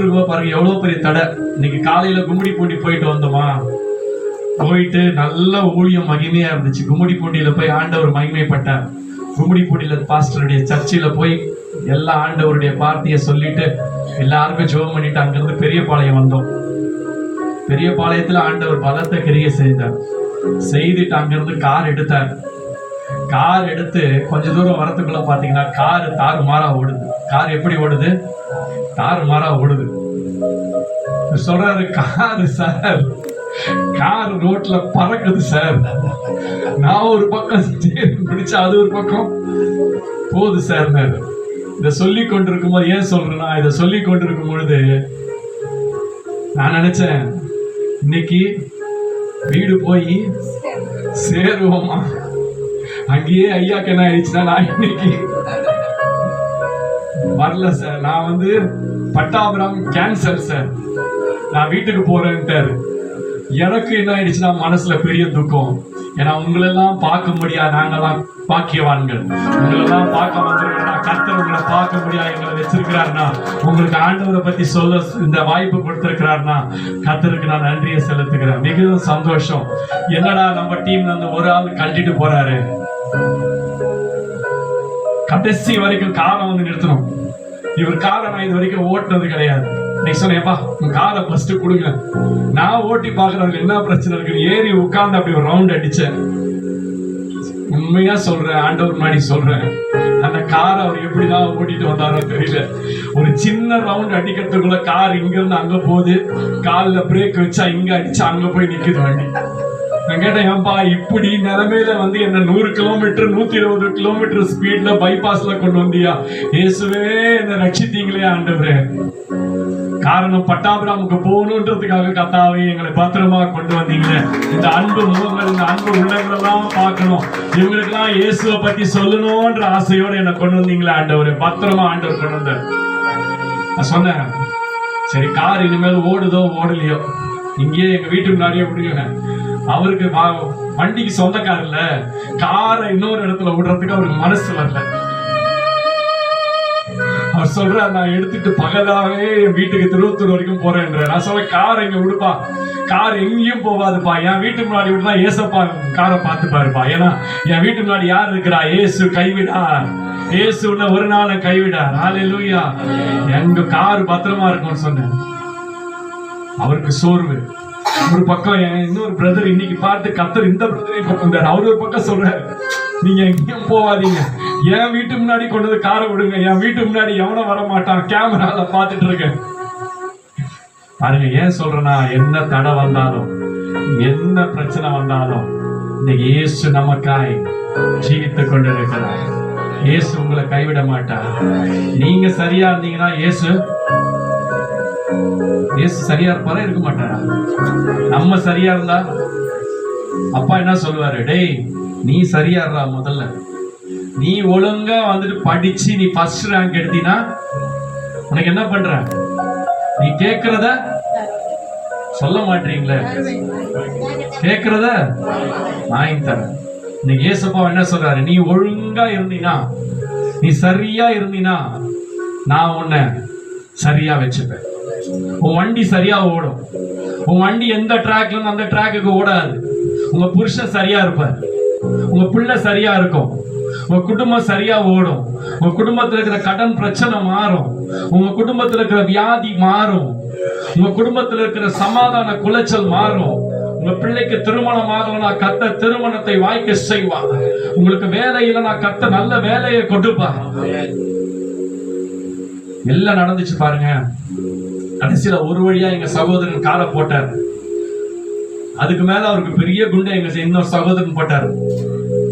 இருக்கும்போது பாருங்க எவ்வளவு பெரிய தடை. இன்னைக்கு காலையில கும்மிடிப்பூண்டி போயிட்டு வந்தோமா, போயிட்டு நல்ல ஊழியம் மகிமையா இருந்துச்சு. கும்மிடிப்பூண்டியில போய் ஆண்டவர் மகிமைப்பட்டார். கும்மிடிப்பூண்டியில பாஸ்டருடைய சர்ச்சில் போய் எல்லா ஆண்டவருடைய வார்த்தையை சொல்லிட்டு எல்லாருக்கும் ஜெபம் பண்ணிட்டு அங்கிருந்து பெரியபாளையம் வந்தோம். பெரியபாளையத்துல ஆண்டவர் பலத்த கிரியை செய்தார். செய்துட்டு அங்கிருந்து கார் எடுத்தார். கார் எடுத்து கொஞ்ச தூரம் வரத்துக்குள்ள பாத்தீங்கன்னா கார் தாறுமாறா ஓடுது. கார் எப்படி ஓடுது? தாறுமாறா ஓடுது. சொல்றாரு, காரு சார், கார் ரோட்ல பறக்குது சார். நான் ஒரு பக்கம் பிடிச்சா அது ஒரு பக்கம் போகுது சார். இதை சொல்லி கொண்டிருக்கும் போது, ஏன் சொல்றேன்னா, இதை சொல்லி கொண்டிருக்கும் பொழுது நான் நினைச்சேன், இன்னைக்கு வீடு போய் சேருவோமா? அங்கேயே ஐயாக்கு என்ன ஆயிடுச்சுன்னா, நான் இன்னைக்கு வரல சார், நான் பட்டாபுரம் கேன்சர் சார், நான் வீட்டுக்கு போறேன்ட்டாரு. எனக்கு என்ன ஆயிடுச்சுன்னா மனசுல பெரிய துக்கம். ஏன்னா உங்களெல்லாம் பார்க்க முடியாது, நாங்கெல்லாம் பாக்கியவான்கள். உங்களெல்லாம் பார்க்க வந்திருக்கிறா, கர்த்தர் உங்களை பார்க்க முடியாது எங்களை வச்சிருக்கிறாருன்னா, உங்களுக்கு ஆண்டவரை பத்தி சொல்ல இந்த வாய்ப்பு கொடுத்திருக்கிறாருன்னா கர்த்தருக்கு நான் நன்றியை செலுத்துகிறேன். மிகவும் சந்தோஷம். என்னடா நம்ம டீம்ல அந்த ஒரு ஆள் கழட்டிட்டு போறாரு. கடைசி வரைக்கும் காரை நிறுத்தணும். இவர் காரை நான் இது வரைக்கும் ஓட்டுனது கிடையாது. நீ சொன்னேப்பா உங்க காரை ஃபர்ஸ்ட் கொடுங்க, நான் ஓட்டி பாக்குறதுக்கு என்ன பிரச்சனை இருக்கு. ஏறி உட்கார்ந்து அப்படி ஒரு ரவுண்ட் அடிச்சேன். உண்மையா சொல்றேன், ஆண்டவர் முன்னாடி சொல்றேன், அந்த காரை அவர் எப்படிதான் ஓட்டிட்டு வந்தாரோ தெரியல. ஒரு சின்ன ரவுண்ட் அடிக்கிறதுக்குள்ள கார் இங்க இருந்து அங்க போகுது. காலில் பிரேக் வச்சா இங்க அடிச்சா அங்க போய் நிக்குது வண்டி. நான் கேட்டேன், ஏன்பா இப்படி நிலைமையில என்ன 100 கிலோமீட்டர் 120 கிலோமீட்டர் ஸ்பீட்ல பைபாஸ்ல கொண்டு வந்தியா? இயேசுவே என்ன ரட்சித்தீங்களே ஆண்டவரே. காரணம் பட்டாபுராமுக்கு போகணுன்றதுக்காக கர்த்தாவே எங்களை பத்திரமா கொண்டு வந்தீங்க. இந்த அன்பு முகங்கள், இந்த அன்பு உள்ளங்கள் எல்லாம் பார்க்கணும், இவங்களுக்கெல்லாம் இயேசுவை பத்தி சொல்லணும்ன்ற ஆசையோட என்னை கொண்டு வந்தீங்களே ஆண்டவரே. பத்திரமா ஆண்டவர் கொண்டு வந்தார். நான் சொன்னேன், சரி கார் இனிமேல் ஓடுதோ ஓடலையோ, இங்கேயே எங்க வீட்டு முன்னாடியே விடுங்க. அவருக்கு வண்டிக்கு சொந்தக்கார இல்ல, காரை இன்னொரு இடத்துல விடுறதுக்கு அவருக்கு மனசு வரல. அவர் சொல்ற, நான் எடுத்துட்டு பகலாவே என் வீட்டுக்கு திருவத்தூர் வரைக்கும் போறேன். நான் சொல்ல, காரை இங்க விடுப்பா, கார் எங்கேயும் போகாதுப்பா, என் வீட்டு முன்னாடி விடுனா ஏசப்பா காரை பார்த்து பாருப்பா. ஏன்னா என் வீட்டு முன்னாடி யார் இருக்கிறா? ஏசு கைவிடார். ஏசு ஒரு நாள் கைவிடார். ஹல்லேலூயா. எங்க கார் பத்திரமா இருக்கும்னு சொன்னேன். அவருக்கு சோர்வு. ஒரு பக்கம் இன்னொரு பிரதர் இன்னைக்கு பார்த்து கர்த்தர் இந்த பிரதரை கொண்டு வந்தார். அவர் ஒரு பக்கம் சொல்றாரு, நீங்க எங்கேயும் போவாதீங்க, என் வீட்டு முன்னாடி கொண்டு வந்து காரை விடுங்க, என் வீட்டு முன்னாடி எவனும் வர மாட்டான், கேமரால பார்த்துட்டு இருக்கேன். பாருங்க, ஏன் சொல்றேன்னா, என்ன தடை வந்தாலும் என்ன பிரச்சனை வந்தாலும் இன்னைக்கு இயேசு நமக்காய் ஜீவித்துக் கொண்டிருக்கிறார். இயேசு உங்களை கைவிட மாட்டார். நீங்க சரியா இருந்தீங்கன்னா இயேசு சரியா இருப்பாரா? இருக்க மாட்டாரா? நம்ம சரியா இருந்தா அப்பா என்ன சொல்லுவாரு? டேய், நீ சரியா இருடா, முதல்ல நீ ஒழுங்கா படிச்சு நீ ஃபர்ஸ்ட் ரேங்க் எடுத்தீனா உனக்கு என்ன பண்ற? நீ கேக்குறத சொல்ல மாட்டீங்களே, கேக்குறத வாங்கி தர. இன்னைக்கு ஏசப்பா என்ன சொல்றாரு? நீ ஒழுங்கா இருந்தீனா, நீ சரியா இருந்தீனா, நான் உன்னை சரியா வச்சுப்பேன். உன் வண்டி சரியா ஓடும். உன் வண்டி எந்த ட்ராக்ல இருந்து அந்த ட்ராக்குக்கு ஓடாது. உங்க புருஷன் சரியா இருப்பார், உங்க பிள்ளை சரியா இருக்கும், உங்க குடும்பம் சரியா ஓடும், உங்க குடும்பத்துல இருக்கிற கடன் பிரச்சனை மாறும், உங்க குடும்பத்துல இருக்கிற வியாதி மாறும், உங்க குடும்பத்துல இருக்கிற சமாதான குலைச்சல் மாறும். உங்க பிள்ளைக்கு திருமணம் ஆகலனா கர்த்தர் திருமணத்தை வாய்க்க செய்வார். உங்களுக்கு வேலை இல்லைன்னா கர்த்தர் நல்ல வேலையை கொடுப்பார். எல்லாம் நடந்துச்சு பாருங்க. கடைசியில ஒரு வழியா எங்க சகோதரன் காரை போட்டார். அதுக்கு மேல அவருக்கு பெரிய குண்டை எங்க இன்னொரு சகோதரன் போட்டார்.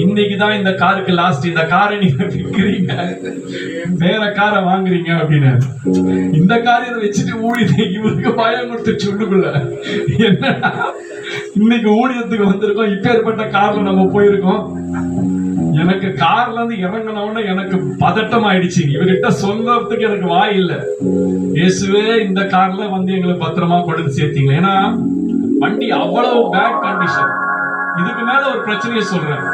இன்னைக்குதான் இந்த காருக்கு லாஸ்ட், இந்த காரை நீங்க விற்கிறீங்க, வேற காரை வாங்குறீங்க அப்படின்னு. இந்த காரை வச்சுட்டு ஊழியத்தை இவருக்கு பயம் கொடுத்து சொல்லுக்குள்ள என்ன, இன்னைக்கு ஊழியத்துக்கு வந்திருக்கோம், இப்பேற்பட்ட கார்ல நம்ம போயிருக்கோம். எனக்கு கார்ல இருந்து இறங்கினோட எனக்கு பதட்டம் ஆயிடுச்சு. இவர்கிட்ட சொல்றதுக்கு எனக்கு வாய் இல்லை. இயேசுவே இந்த கார்ல எங்களை பத்திரமா கொண்டு சேர்த்தீங்க. ஏன்னா வண்டி அவ்வளவு பேட் கண்டிஷன். இதுக்கு மேல ஒரு பிரச்சனையை சொல்றேன்.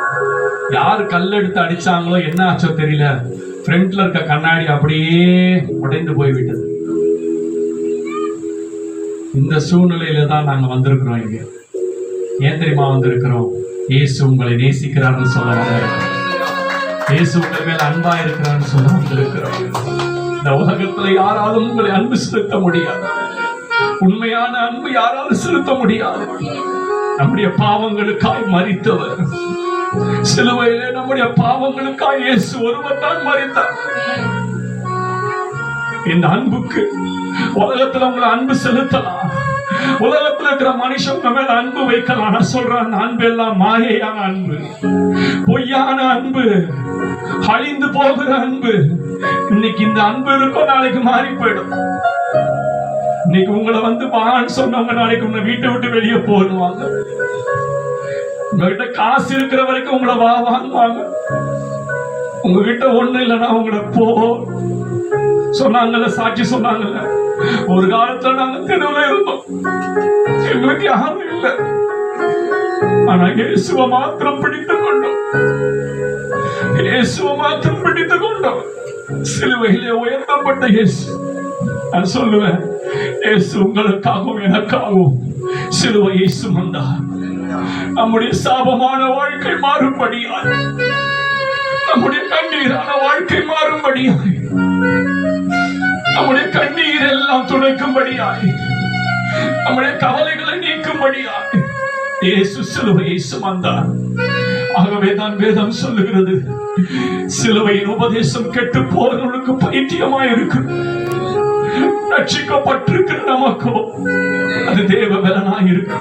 யாரு கல் எடுத்து அடிச்சாங்களோ என்ன ஆச்சோ தெரியல, ஃப்ரண்ட்ல இருக்க கண்ணாடி அப்படியே உடைந்து போய்விட்டது. இந்த சூழ்நிலையில தான் நாங்க வந்திருக்கிறோம். இங்க ஏன் தெரியுமா வந்திருக்கிறோம்? இயேசு உங்களை நேசிக்கிறார்னு சொல்ல வந்திருக்கிறோம். இயேசு உங்கள் மேல் அன்பா இருக்கிறார்னு சொல்ல வந்திருக்கிறோம். இந்த உலகத்துல யாராலும் உங்களை அன்பு செலுத்த முடியாது. உண்மையான அன்பு யாராலும் செலுத்த முடியாது. நம்முடைய பாவங்களுக்காய் மரித்தவர், சிலுவையிலே நம்முடைய பாவங்களுக்காய் இயேசு ஒருவர் தான் மரித்தார். இந்த அன்புக்கு உலகத்துல உங்களை அன்பு செலுத்தலாம், உலகத்துல இருக்கிற மனுஷங்க மேல அன்பு வைக்கலாம். நான் சொல்றேன், அந்த அன்பு எல்லாம் மாயையான அன்பு, பொய்யான அன்பு, அழிந்து போகிற அன்பு. இன்னைக்கு இந்த அன்பு இருக்கும், நாளைக்கு மாறி போயிடும். இன்னைக்கு உங்களை வந்து வான்னு சொன்னவங்க நாளைக்கு உங்க வீட்டை விட்டு வெளியே போடுவாங்க. உங்ககிட்ட காசு இருக்கிற வரைக்கும் உங்களை வா வாங்குவாங்க. உங்ககிட்ட ஒண்ணு இல்லைன்னா உங்களை போ சொன்னாங்கல்ல, சாட்சி சொன்னாங்கல்ல. ஒரு காலத்துல நாங்க தெருவில் இருந்தோம், எங்களுக்கு யாரும் இல்லை. ஆனா இயேசுவை மாத்திரம் பிடித்துக் கொண்டோம், இயேசுவை மாத்திரம் பிடித்துக் கொண்டோம். சிலுவையிலே உயர்த்தப்பட்ட இயேசு. நான் சொல்லுவேன், இயேசு உங்களுக்காகவும் எனக்காகவும் சிலுவையை சுமந்தார். நம்முடைய சாபமான வாழ்க்கை மாறும்படியாய், நம்முடைய கண்ணீரான வாழ்க்கை மாறும்படியாய், நம்முடைய கண்ணீர் எல்லாம் துடைக்கும்படியாய், நம்முடைய கவலைகளை நீக்கும்படியாய் இயேசு சிலுவையை சுமந்தார். ஆகவே தான் வேதம் சொல்லுகிறது, சிலுவையின் உபதேசம் கெட்டு போறவர்களுக்கு பைத்தியமாய் இருக்கு, ரட்சிக்கப்பட்டிருக்கிற நமக்கோ அது தேவ பலனாய் இருக்கு.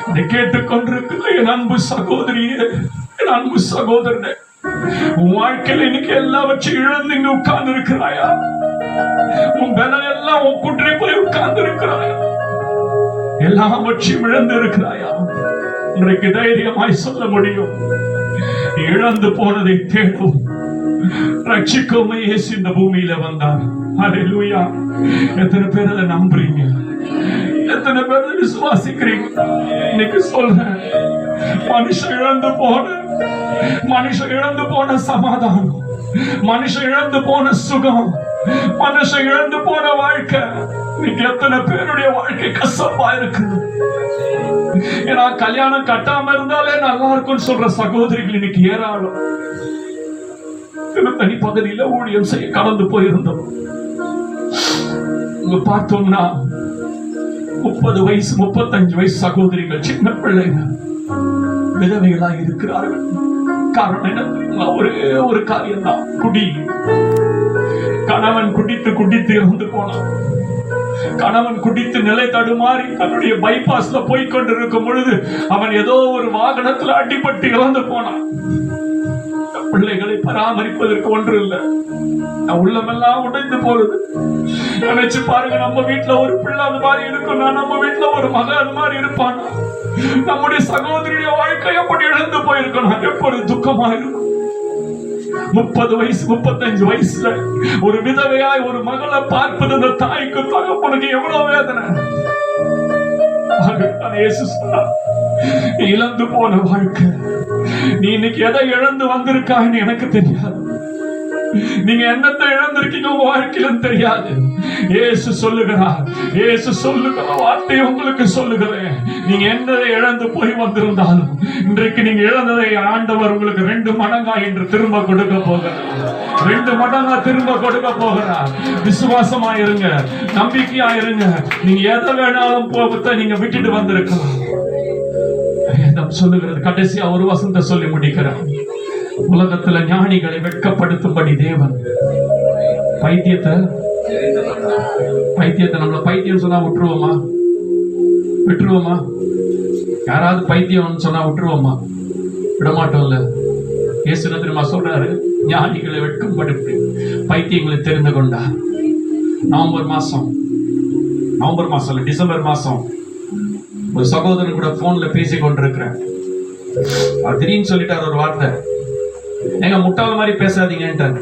இதை கேட்டுக்கொண்டிருக்கிற என் அன்பு சகோதரியே, என் அன்பு சகோதரனே, உன் வாழ்க்கையில் இன்னைக்கு எல்லாவற்றையும் இழந்து இங்க உட்கார்ந்து இருக்கிறாயா? உன் பலம் எல்லாம் உன் குற்றி போய் உட்கார்ந்து இருக்கிறாயா? எல்லாவற்றையும் இழந்து இருக்கிறாயா? இன்றைக்கு தைரியமாய் சொல்ல முடியும், இழந்து போனதை தேடும் ரட்சிக்கோமே இயேசு இந்த பூமியில வந்தார். ஹல்லேலூயா! எத்தனை பேர் அதை நம்புறீங்க? எத்தனை பேர் விசுவாசிக்கிறீங்க? இன்னைக்கு சொல்றேன், மனுஷன் இழந்து போன சமாதானம், மனுஷன் இழந்து போன சுகம், மனுஷன் இழந்து போன வாழ்க்கை, இன்னைக்கு எத்தனை பேருடைய வாழ்க்கை கசப்பா இருக்கு. ஏன்னா கல்யாணம் கட்டாம இருந்தாலே நல்லா இருக்கும்னு சொல்ற சகோதரிகள் இன்னைக்கு ஏராளம். தனி பகுதியில ஊழியம் செய்ய கடந்து போயிருந்தோம். பார்த்தோம்னா 30 வயசு 35 வயசு சகோதரிகள், சின்ன பிள்ளைகள், விதவைகளா இருக்கிறார்கள். காரணம் என்ன? ஒரே ஒரு காரியம் தான், குடி. கணவன் குடித்து இறந்து போனான். கணவன் குடித்து நிலை தடுமாறி தன்னுடைய பைபாஸ்ல போய்கொண்டிருக்கும் பொழுது அவன் ஏதோ ஒரு வாகனத்துல அடிபட்டு இறந்து போனான். பிள்ளைகளை பராமரிப்பதற்கு ஒன்று இல்லை. உள்ளமெல்லாம் உடைந்து போறது. நினைச்சு பாருங்க, நம்ம வீட்டுல ஒரு பிள்ளை அது மாதிரி இருக்கும், நம்ம வீட்டுல ஒரு மகன் அது மாதிரி இருப்பான். நம்முடைய சகோதரியுடைய வாழ்க்கை எப்படி இழந்து போயிருக்கணும், எப்படி துக்கமா இருக்கும். 30 வயசு 35 வயசுல ஒரு விதவையாய் ஒரு மகளை பார்ப்பது அந்த தாய்க்கு தகப்பனுக்கு எவ்வளவு வேதனை. இழந்து போன வாழ்க்கை, நீ இன்னைக்கு எதை இழந்து வந்திருக்கான்னு எனக்கு தெரியாது. நீங்க என்னத்தை இழந்திருக்கீங்க உங்க வாழ்க்கையில தெரியாது. இயேசு சொல்லுகிறார், இயேசு சொல்லுகிற வார்த்தை உங்களுக்கு சொல்லுகிறேன். நீங்க என்னதை இழந்து போய் வந்திருந்தாலும் இன்றைக்கு நீங்க இழந்ததை ஆண்டவர் உங்களுக்கு 2 மடங்கா என்று திரும்ப கொடுக்க போகிறார். 2 மடங்கா திரும்ப கொடுக்க போகிறார். விசுவாசமா இருங்க, நம்பிக்கையா இருங்க. நீங்க எதை வேணாலும் போகத்தை நீங்க விட்டுட்டு வந்திருக்கலாம். சொல்லுகிறது, கடைசியா ஒரு வசனத்தை சொல்லி முடிக்கிறேன். உலகத்துல ஞானிகளை வெட்கப்படுத்தும்படி தேவன் பைத்தியத்தை நம்மள பைத்தியம் சொன்னா விட்டுருவோமா? யாராவது பைத்தியம் சொன்னா விட்டுருவோமா? விடமாட்டோம்ல. இயேசு என்ன தெரியுமா சொல்றாரு? ஞானிகளை வெட்கப்படுத்தி பைத்தியங்களை தெரிந்து கொண்டார். நவம்பர் மாசம் இல்ல, டிசம்பர் மாசம் ஒரு சகோதரன் கூட போன்ல பேசி கொண்டிருக்கிறேன். திடீர்னு சொல்லிட்டார் ஒரு வார்த்தை, எங்க முட்டாள் மாதிரி பேசாதீங்கன்ட்டாரு.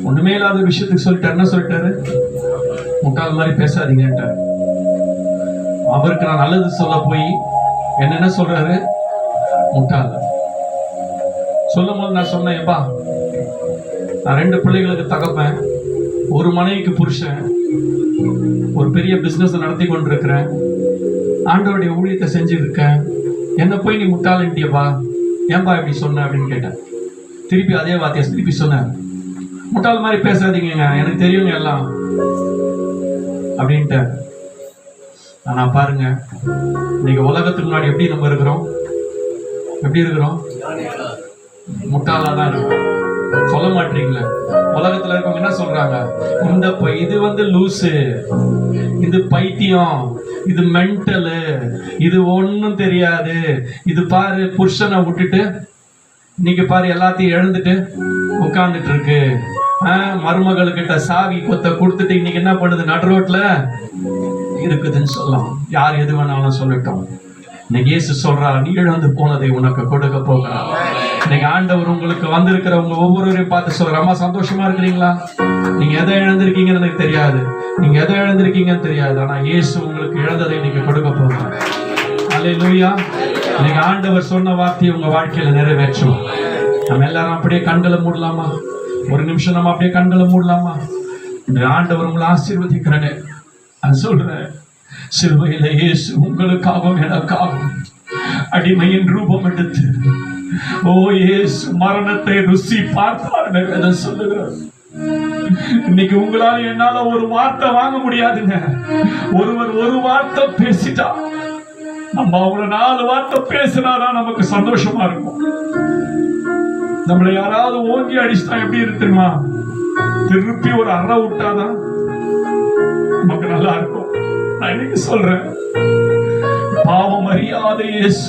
ஒண்ணுமே இல்லாத விஷயத்துக்கு சொல்லிட்டாரு. என்ன சொல்லிட்டாரு? முட்டாள் மாதிரி பேசாதீங்கன்ட்டாரு. அவருக்கு நான் நல்லது சொல்ல போய் என்னென்ன சொல்றாரு? முட்டாள். சொல்லும் போது நான் சொன்னேன், எப்பா நான் 2 பிள்ளைகளுக்கு தகப்பேன், ஒரு மனைவிக்கு புருஷன், பெரிய பிசினஸ் நடத்தி கொண்டிருக்கிறேன், ஆண்டவருடைய ஊழியத்தை செஞ்சுருக்கேன், என்ன போய் நீ முட்டாளன்ட்டியப்பா, ஏன்பா இப்படி சொன்ன அப்படின்னு கேட்டேன். திருப்பி அதே வார்த்தையை திருப்பி சொன்னேன், முட்டாள் மாதிரி பேசாதீங்க, எனக்கு தெரியுங்க எல்லாம் அப்படின்ட்டு. ஆனா பாருங்க, இன்னைக்கு உலகத்துக்கு முன்னாடி எப்படி நம்ம இருக்கிறோம், எப்படி இருக்கிறோம்? முட்டாளா தான் இருக்கும். சொல்ல மாட்டீங்களே, உலகத்துல இருக்கவங்க என்ன சொல்றாங்க, இந்த இது லூசு, இது பைத்தியம், இது மென்டலு, இது ஒன்னும் தெரியாது, இது பாரு புருஷனை விட்டுட்டு இன்னைக்கு பாரு எல்லாத்தையும் எழுந்துட்டு உட்கார்ந்துட்டு இருக்கு, மருமகளுக்கிட்ட சாவி கொத்த கொடுத்துட்டு இன்னைக்கு என்ன பண்ணுது, நடு ரோட்ல இருக்குதுன்னு சொல்லலாம். யார் எது வேணாலும் சொல்லட்டும். இன்னைக்கு இயேசு சொல்றார், நீ இழந்து போனதை உனக்கு கொடுக்க போகிறார். இன்னைக்கு ஆண்டவர் உங்களுக்கு வந்திருக்கிறவங்க ஒவ்வொருவரையும் பார்த்து சொல்ற, அம்மா சந்தோஷமா இருக்கிறீங்களா? நீங்க எதை இழந்திருக்கீங்கன்னு எனக்கு தெரியாது, நீங்க எதை இழந்திருக்கீங்கன்னு தெரியாது, ஆனா இயேசு உங்களுக்கு இழந்ததை நீங்க கொடுக்க போகிறார். அல்லேலூயா. இன்னைக்கு ஆண்டவர் சொன்ன வார்த்தையை உங்க வாழ்க்கையில நிறைவேற்றும். நம்ம எல்லாரும் அப்படியே கண்களை மூடலாமா? ஒரு நிமிஷம் நம்ம அப்படியே கண்களை மூடலாமா? இந்த ஆண்டவர் உங்களை ஆசீர்வதிக்கிறேன். நான் சொல்றேன், சிலுவையில இயேசு உங்களுக்காகவும் எனக்காகவும் அடிமையின் ரூபம் எடுத்து, ஓ இயேசு மரணத்தை ருசி பார்த்தார் சொல்லுகிறார். இன்னைக்கு உங்களால என்னால ஒரு வார்த்தை வாங்க முடியாதுங்க. ஒருவர் ஒரு வார்த்தை பேசிட்டா, நம்ம அவங்கள 4 வார்த்தை பேசினாதான் நமக்கு சந்தோஷமா இருக்கும். நம்மளை யாராவது ஓங்கி அடிச்சுட்டா எப்படி இருக்கு தெரியுமா? திருப்பி ஒரு அறை விட்டாதான் நமக்கு நல்லா இருக்கும். நான் இன்னைக்கு சொல்றேன், பாவம் அறியாத இயேசு,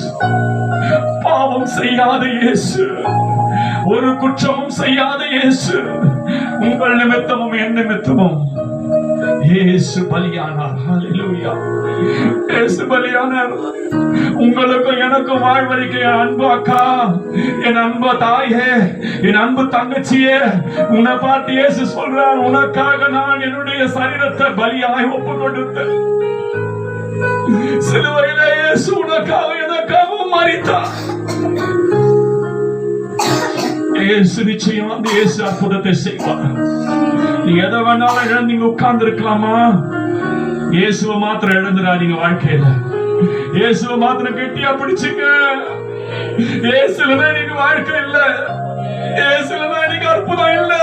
பாவம் செய்யாத இயேசு, ஒரு குற்றமும் செய்யாத இயேசு, உங்கள் நிமித்தமும் என் நிமித்தமும் இயேசு பலியானார். ஹல்லேலூயா. இயேசு பலியானார். உங்களுக்கும் எனக்கும் வாழ்வழிக்க என் அன்பு அக்கா, என் அன்பு தாயே, என் அன்பு தங்கச்சியே, உன்னை பார்த்து இயேசு சொல்றார், உனக்காக நான் என்னுடைய சரீரத்தை பலியாய் ஒப்பு கொடுத்தேன். சிலுவையில இயேசு உனக்காக எனக்காக மரித்தார். இயேசு நிச்சயம் அந்த இயேசு அற்புதத்தை செய்வார். நீ எதை வேணாலும் இழந்தீங்க உட்கார்ந்து இருக்கலாமா? இயேசுவை மாத்திரம் இழந்துடாதீங்க வாழ்க்கையில. இயேசுவை மாத்திரம் கெட்டியா பிடிச்சுங்க. இயேசுலதான் இன்னைக்கு வாழ்க்கை இல்ல, இயேசுலதான் இன்னைக்கு அற்புதம் இல்ல,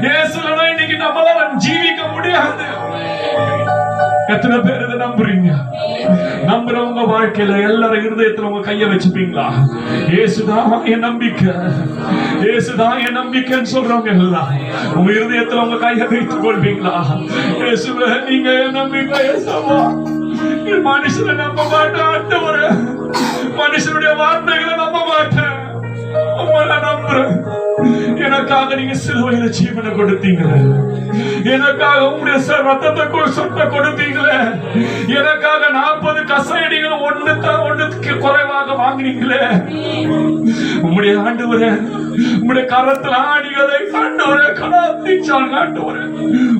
இயேசுலதான் இன்னைக்கு நம்மளால ஜீவிக்க முடியாது. எத்தனை பேர் இதை நம்புறீங்க? நம்புறவங்க வாழ்க்கையில எல்லாரும் இருதயத்துல உங்க கைய வச்சுப்பீங்களா? இயேசுதான் என் நம்பிக்கை, இயேசுதான் என் நம்பிக்கைன்னு சொல்றவங்க எல்லாம் உங்க இருதயத்துல உங்க கைய வைத்துக் கொள்வீங்களா? இயேசுவே நீங்க என் நம்பிக்கை. இயேசுவா, மனுஷனை நம்ப மாட்டேன் ஆண்டவரே, மனுஷனுடைய வார்த்தைகளை நம்ப மாட்டேன், உங்களை நம்புறேன். எனக்காக நீங்க சிலுவையில ஜீவனை கொடுத்தீங்களே, எனக்காக உங்களுடைய ரத்தத்தை சொத்தை கொடுத்தீங்களே, எனக்காக 40 கசையடிகள் ஒன்றுக்கு குறைவாக வாங்கினீங்களே. உங்களுடைய ஆண்டவரே, உங்களுடைய கரத்துல ஆணிகளை ஆண்டவரே கலாத்திச்சாங்க ஆண்டவரே,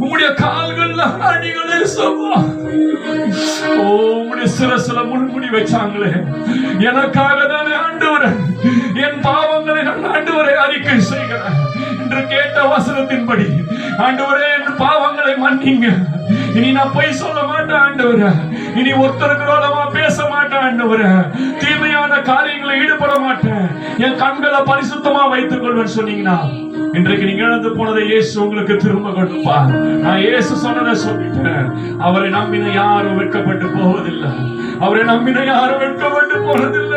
உங்களுடைய கால்கள்ல ஆணிகளை சொல்லுவா. ஓ உங்களுடைய சிரசுல முன்முடி வச்சாங்களே, எனக்காக தானே ஆண்டவரே என் பாவங்களை நான் ஆண்டவரை அறிக்கை செய்கிறேன் என்று கேட்ட வசனத்தின்படி ஆண்டவரே என் பாவங்களை மன்னிங்க. இனி நான் பொய் சொல்ல மாட்டேன் ஆண்டவரே, இனி ஒருத்தருக்கு ரோலமா பேச மாட்டேன் ஆண்டவரே, தீமையான காரியங்களை ஈடுபட மாட்டேன், என் கண்களை பரிசுத்தமா வைத்துக் கொள்வேன் சொன்னீங்கன்னா, இன்றைக்கு நீங்க இழந்து போனதை இயேசு உங்களுக்கு திரும்ப கொடுப்பார். நான் இயேசு சொன்னதை சொல்லிட்டேன். அவரை நம்பின யாரும் வெட்கப்பட்டு போவதில்லை, அவரை நம்பின யாரும் வெட்கப்பட்டு போவதில்லை.